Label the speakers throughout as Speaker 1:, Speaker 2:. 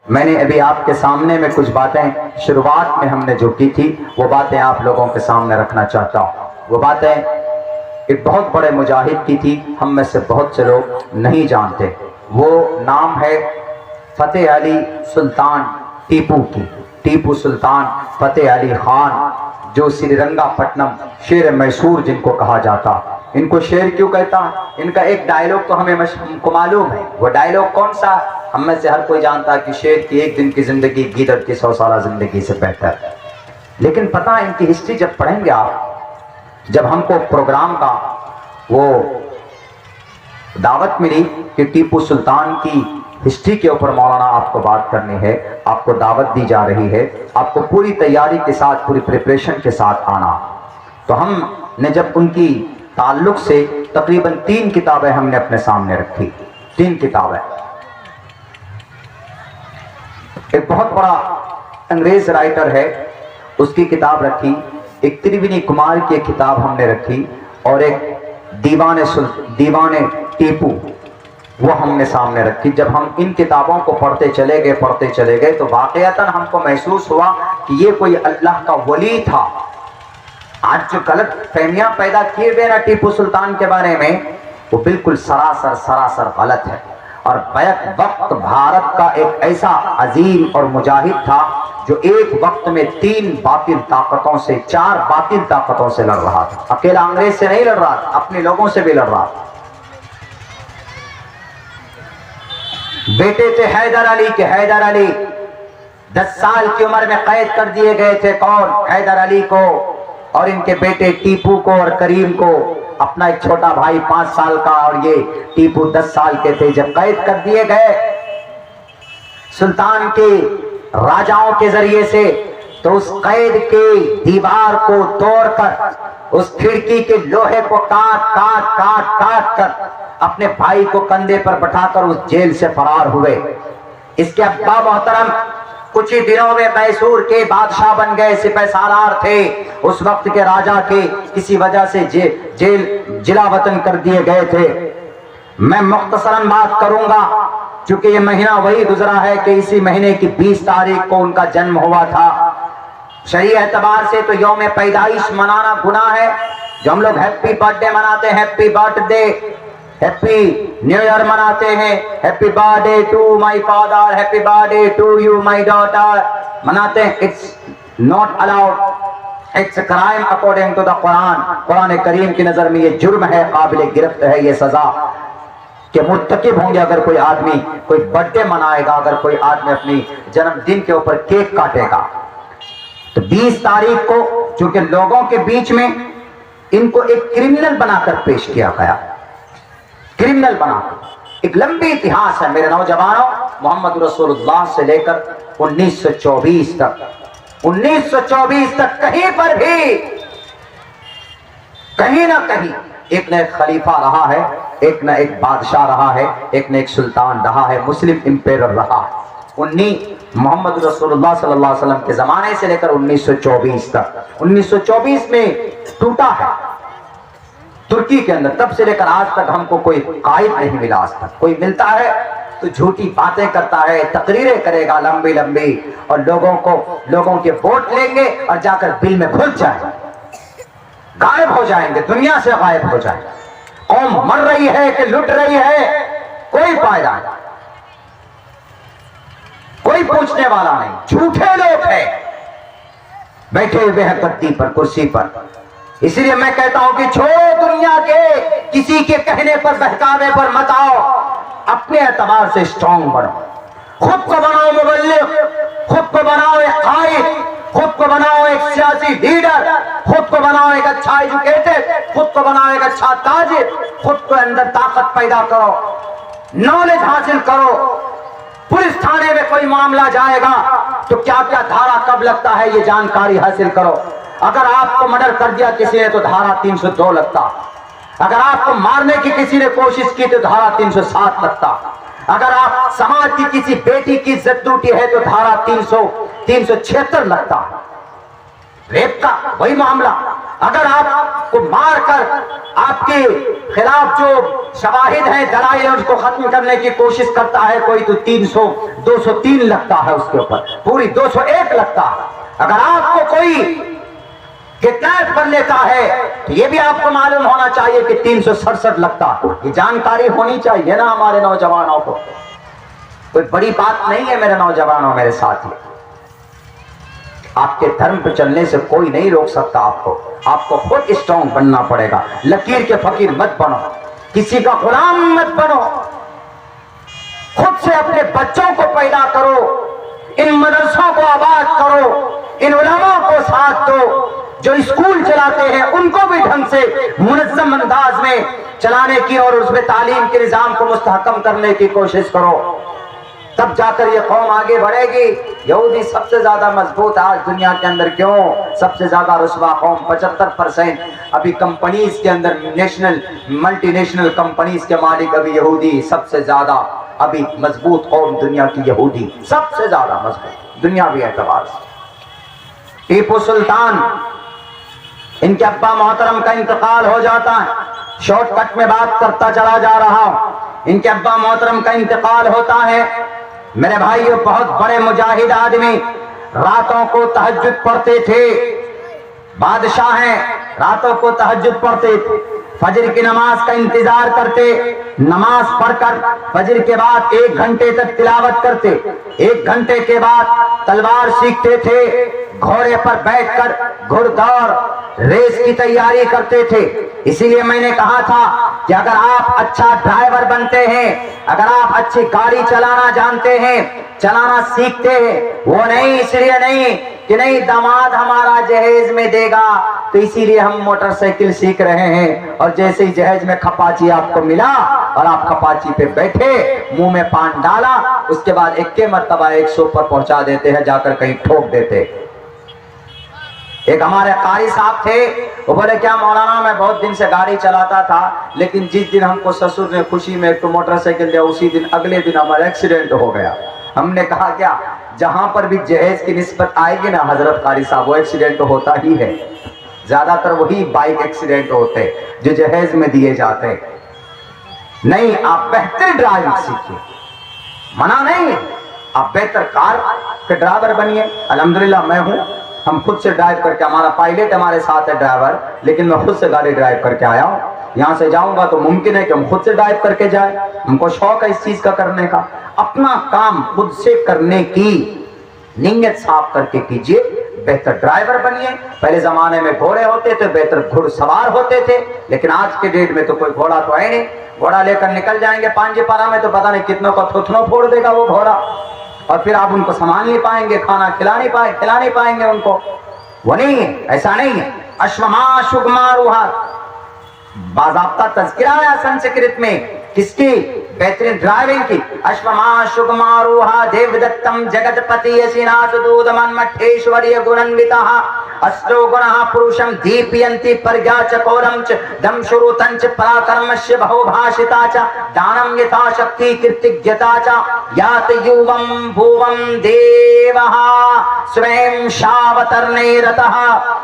Speaker 1: मैंने अभी आपके सामने में कुछ बातें शुरुआत में हमने जो की थी वो बातें आप लोगों के सामने रखना चाहता हूँ। वो बातें एक बहुत बड़े मुजाहिद की थी, हम में से बहुत से लोग नहीं जानते। वो नाम है फतेह अली सुल्तान टीपू की, टीपू सुल्तान फतेह अली खान, जो श्रीरंगापट्टनम शेर मैसूर जिनको कहा जाता। इनको शेर क्यों कहता? इनका एक डायलॉग तो हमें हमको मालूम है। वो डायलॉग कौन सा? हम में से हर कोई जानता है कि शेर की एक दिन की जिंदगी गीदड़ की 100 साल जिंदगी से बेहतर है। लेकिन पता है इनकी हिस्ट्री जब पढ़ेंगे आप, जब हमको प्रोग्राम का वो दावत मिली कि टीपू सुल्तान की हिस्ट्री के ऊपर मौलाना आपको बात करनी है, आपको दावत दी जा रही है, आपको पूरी तैयारी के साथ, पूरी प्रिपरेशन के साथ आना, तो हमने जब उनकी ताल्लुक से तकरीबन 3 किताबें हमने अपने सामने रखी। 3 किताबें। एक बहुत बड़ा अंग्रेज राइटर है, उसकी किताब रखी, एक त्रिवेणी कुमार की एक किताब हमने रखी, और एक दीवाने टीपू वो हमने सामने रखी। जब हम इन किताबों को पढ़ते चले गए तो वाकईतन हमको महसूस हुआ कि ये कोई अल्लाह का वली था। आज जो गलत फहमियां पैदा किए गए ना टीपू सुल्तान के बारे में, वो बिल्कुल सरासर गलत है। और बैक वक्त भारत का एक ऐसा अजीम और मुजाहिद था जो एक वक्त में 3 बातिल ताकतों से, 4 बातिल ताकतों से लड़ रहा था। अकेला अंग्रेज से नहीं लड़ रहा था, अपने लोगों से भी लड़ रहा था। बेटे थे हैदर अली के, हैदर अली 10 साल की उम्र में कैद कर दिए गए थे। कौन? हैदर अली को, और इनके बेटे टीपू को और करीम को। अपना एक छोटा भाई 5 साल का, और ये टीपू 10 साल के थे जब कैद कर दिए गए सुल्तान के राजाओं के जरिए से। तो उस कैद के दीवार को तोड़कर, उस खिड़की के लोहे को काट कर अपने भाई को कंधे पर बैठाकर उस जेल से फरार हुए। इसके अब्बा मोहतरम कुछ ही दिनों में मैसूर के बादशाह बन गए, सिपहसालार थे उस वक्त के राजा के, किसी वजह से जेल जिलावतन कर दिए गए थे। मैं मुख्तसरन बात करूंगा क्योंकि ये महीना वही गुजरा है कि इसी महीने की 20 तारीख को उनका जन्म हुआ था। शरीय एतबार से तो यौम पैदाइश मनाना गुनाह है। जो हम लोग हैप्पी बर्थडे मनाते हैं, happy birthday, happy new year मनाते हैं, happy birthday to my father, happy birthday to you my daughter मनाते हैं। It's not allowed, it's crime according to the Quran. Quran करीम की नजर में ये जुर्म है, काबिल गिरफ्त है, ये सजा के मुर्तकिब होंगे अगर कोई आदमी कोई बर्थडे मनाएगा, अगर कोई आदमी अपनी जन्मदिन के ऊपर केक काटेगा। तो 20 तारीख को चूंकि लोगों के बीच में इनको एक क्रिमिनल बनाकर पेश किया गया, क्रिमिनल बनाकर। एक लंबी इतिहास है मेरे नौजवानों, मोहम्मद रसूलुल्लाह से लेकर 1924 तक, 1924 तक कहीं पर भी कहीं ना कहीं एक न एक खलीफा रहा है, एक न एक बादशाह रहा है, एक न एक सुल्तान रहा है, मुस्लिम इंपेरर रहा है। मोहम्मद रसूलुल्लाह सल्लल्लाहु अलैहि वसल्लम के जमाने से लेकर 1924 तक। 1924 में टूटा है तुर्की के अंदर, तब से लेकर आज तक हमको कोई कायद नहीं मिला। आज तक कोई मिलता है तो झूठी बातें करता है, तकरीरें करेगा लंबी लंबी, और लोगों के वोट लेंगे और जाकर बिल में घुस जाएंगे, गायब हो जाएंगे, दुनिया से गायब हो जाएंगे। कौम मर रही है कि लुट रही है, कोई फायदा नहीं, कोई पूछने वाला नहीं। झूठे लोग हैं बैठे हुए हैं गद्दी पर, कुर्सी पर। इसलिए मैं कहता हूं कि छोड़ो दुनिया के किसी के कहने पर, बहकावे पर मत आओ, अपने एतबार से स्ट्रांग बनो। खुद को बनाओ मुबल्लिग, खुद को बनाओ एक कायद, खुद को बनाओ एक सियासी लीडर, खुद को बनाओ एक अच्छा एजुकेटेड, खुद को बनाओ एक अच्छा ताजिर, खुद को अंदर ताकत पैदा करो, नॉलेज हासिल करो। पुलिस थाने में कोई मामला जाएगा तो क्या क्या धारा कब लगता है ये जानकारी हासिल करो। अगर आपको मर्डर कर दिया किसी ने तो धारा 302 लगता, अगर आपको मारने की किसी ने कोशिश की तो धारा 307 लगता, अगर आप समाज की किसी बेटी की इज्जत टूटी है तो धारा 376 लगता। रेप का वही मामला, अगर आपको मारकर आपके खिलाफ जो शवाहिद हैं, दलाइल है, उसको खत्म करने की कोशिश करता है कोई, तो 300 203 लगता है उसके ऊपर, पूरी 201 लगता है। अगर आपको कोई किडनैप कर लेता है तो ये भी आपको मालूम होना चाहिए कि 367 लगता है। ये जानकारी होनी चाहिए ना हमारे नौजवानों को। कोई बड़ी बात नहीं है मेरे नौजवानों, मेरे साथी। आपके धर्म पर चलने से कोई नहीं रोक सकता आपको खुद स्ट्रांग बनना पड़ेगा। लकीर के फकीर मत बनो, किसी का गुलाम मत बनो, खुद से अपने बच्चों को पैदा करो, इन मदरसों को आबाद करो, इन उलमा को साथ दो, जो स्कूल चलाते हैं उनको भी ढंग से मुनज़्ज़म अंदाज में चलाने की और उसमें तालीम के निजाम को मुस्तहकम करने की कोशिश करो, तब जाकर ये कौम आगे बढ़ेगी। यहूदी सबसे ज्यादा मजबूत आज दुनिया के अंदर, क्यों? सबसे ज्यादा रुस्वा कौम, 75% अभी कंपनीज के अंदर, नेशनल मल्टीनेशनल कंपनीज के मालिक अभी यहूदी, सबसे ज्यादा अभी मजबूत कौम दुनिया की यहूदी, सबसे ज्यादा मजबूत दुनियावी एतबार से। टीपू सुल्तान, इनके अब्बा मोहतरम का इंतकाल हो जाता है, शॉर्टकट में बात करता चला जा रहा हूं। इनके अब्बा मोहतरम का इंतकाल होता है। मेरे भाइयों, बहुत बड़े मुजाहिद आदमी, रातों को तहज्जुद पढ़ते थे, बादशाह हैं, रातों को तहज्जुद पढ़ते थे, फजर की नमाज का इंतजार करते, नमाज पढ़कर फजर के बाद 1 घंटे तक तिलावत करते, 1 घंटे के बाद तलवार सीखते थे, घोड़े पर बैठकर घुड़दौड़ रेस की तैयारी करते थे। इसीलिए मैंने कहा था कि अगर आप अच्छा ड्राइवर बनते हैं, अगर आप अच्छी गाड़ी चलाना जानते हैं, चलाना सीखते हैं, वो नहीं इसलिए नहीं कि नहीं दामाद हमारा जहेज में देगा तो इसीलिए हम मोटरसाइकिल सीख रहे हैं, और जैसे ही जहेज में खपाची आपको मिला और आप खपाची पे बैठे, मुंह में पान डाला, उसके बाद 1 मरतबा 100 पर पहुंचा देते हैं, जाकर कहीं ठोक देते। एक हमारे कारी साहब थे, वो बोले क्या मौलाना, मैं बहुत दिन से गाड़ी चलाता था, लेकिन जिस दिन हमको ससुर ने खुशी में एक तो मोटरसाइकिल दिया, उसी दिन अगले दिन हमारा एक्सीडेंट हो गया। हमने कहा क्या, जहां पर भी जहेज की निस्बत आएगी ना हजरत कारी साहब, वो एक्सीडेंट होता ही है। ज्यादातर वही बाइक एक्सीडेंट होते जो जहेज में दिए जाते। नहीं, आप बेहतर ड्राइविंग सीखिए, मना नहीं, आप बेहतर कार के ड्राइवर बनिए। अल्हम्दुलिल्लाह मैं हूं, हम खुद से ड्राइव करके, हमारा पायलट हमारे साथ है ड्राइवर, लेकिन मैं खुद से गाड़ी ड्राइव करके आया हूँ। यहाँ से जाऊंगा तो मुमकिन है कि हम खुद से ड्राइव करके जाए, हमको शौक है इस चीज का करने का। अपना काम खुद से करने की नीयत साफ करके कीजिए, बेहतर ड्राइवर बनिए। पहले जमाने में घोड़े होते थे, बेहतर घुड़सवार होते थे, लेकिन आज के डेट में तो कोई घोड़ा तो है नहीं। घोड़ा लेकर निकल जाएंगे पांजेपारा में तो पता नहीं कितनों का थुथनों फोड़ देगा वो घोड़ा, और फिर आप उनको संभाल नहीं पाएंगे, खाना खिला नहीं पाएंगे उनको। वो नहीं है, ऐसा नहीं है। अश्वमा शुगमारुहा, बाज़ाब्ता तज़किरा है संस्कृत में किसकी? बेहतरीन ड्राइविंग की। अश्वमा शुगमारुहा देवदत्तम जगतपति यशिनाथ दूधमन मठेश्वर्य गुणन्वितः अष्टो गुणः पुरुषं दीपयन्ति प्रज्ञा चकोरं च दम शुरुतं च पराक्रमस्य बहुभाषिता च दानं यथा शक्ति कृतिज्ञता च यात युवं भुवं देवः स्वयं शावतरणे रतः।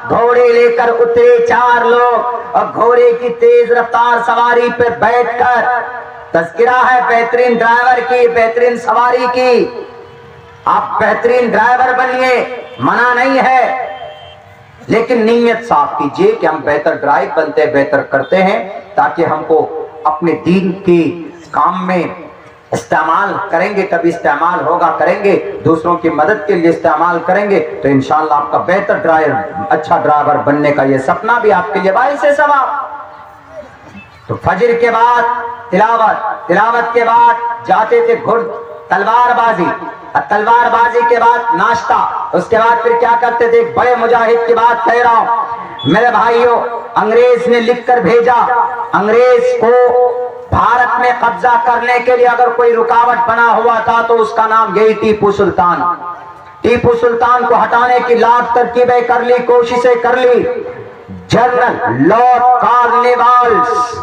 Speaker 1: घोड़े लेकर उतरे 4 लोग और घोड़े की तेज रफ्तार सवारी पे बैठकर, तज़किरा है बेहतरीन ड्राइवर की, बेहतरीन सवारी की। आप बेहतरीन ड्राइवर बनिए, मना नहीं है, लेकिन नीयत साफ कीजिए कि हम बेहतर ड्राइव बनते हैं, बेहतर करते हैं, ताकि हमको अपने दीन के काम में इस्तेमाल करेंगे, कभी इस्तेमाल होगा करेंगे, दूसरों की मदद के लिए इस्तेमाल करेंगे तो इंशाअल्लाह आपका बेहतर ड्राइवर, अच्छा ड्राइवर बनने का ये सपना भी आपके लिए बाइस है सवाब। तो फजर के बाद तिलावत के बाद जाते थे तलवारबाजी, तलवारबाजी के बाद नाश्ता, उसके बाद फिर क्या करते थे? बड़े मुजाहिद की बात कह रहा हूं मेरे भाइयों, अंग्रेज ने लिखकर भेजा, अंग्रेज को भारत में कब्जा करने के लिए अगर कोई रुकावट बना हुआ था तो उसका नाम यही टीपू सुल्तान। टीपू सुल्तान को हटाने की लाख तरकीबें कर ली, कोशिशें कर ली। जनरल लॉर्ड कॉर्नवालिस,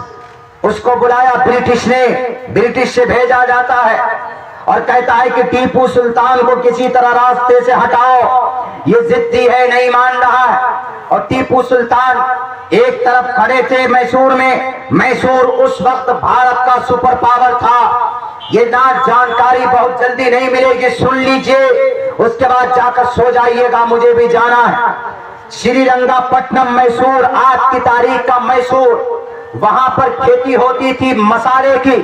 Speaker 1: उसको बुलाया ब्रिटिश ने, ब्रिटिश से भेजा जाता है और कहता है कि टीपू सुल्तान को किसी तरह रास्ते से हटाओ, ये जिद्दी है, नहीं मान रहा है। और टीपू सुल्तान एक तरफ खड़े थे मैसूर में। मैसूर उस वक्त भारत का सुपर पावर था। ये ना जानकारी बहुत जल्दी नहीं मिलेगी, सुन लीजिए, उसके बाद जाकर सो जाइएगा, मुझे भी जाना है। श्रीरंगापट्टनम मैसूर, आज की तारीख का मैसूर, वहां पर खेती होती थी मसाले की,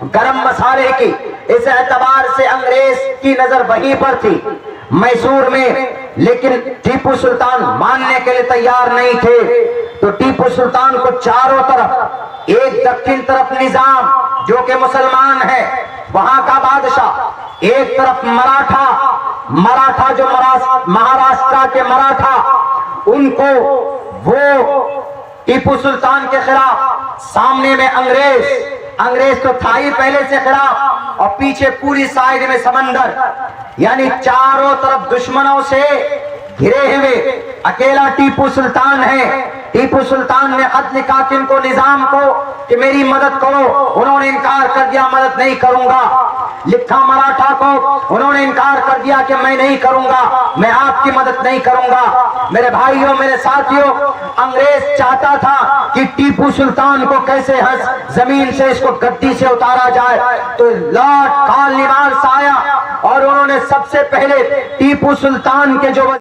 Speaker 1: गरम मसाले की। इस एतबार से अंग्रेज की नजर वहीं पर थी मैसूर में, लेकिन टीपू सुल्तान मानने के लिए तैयार नहीं थे। तो टीपू सुल्तान को चारों तरफ, एक दक्षिण तरफ निजाम जो कि मुसलमान है, वहां का बादशाह, एक तरफ मराठा जो महाराष्ट्र के मराठा, उनको वो टीपू सुल्तान के खिलाफ, सामने में अंग्रेज तो था ही पहले से खिलाफ, और पीछे पूरी साइड में समंदर, यानी चारों तरफ दुश्मनों से घिरे हुए अकेला टीपू सुल्तान है। टीपू सुल्तान ने खत लिखा किनको, निजाम को, कि मेरी मदद करो। उन्होंने इनकार कर दिया, मदद नहीं करूंगा। लिखा मराठा को, उन्होंने इनकार कर दिया कि मैं नहीं करूंगा, मैं आपकी मदद नहीं करूंगा। मेरे भाइयों, मेरे साथियों, अंग्रेज चाहता था कि टीपू सुल्तान को कैसे जमीन से, इसको गद्दी से उतारा जाए। तो लॉर्ड कॉर्नवालिस आया और उन्होंने सबसे पहले टीपू सुल्तान के जो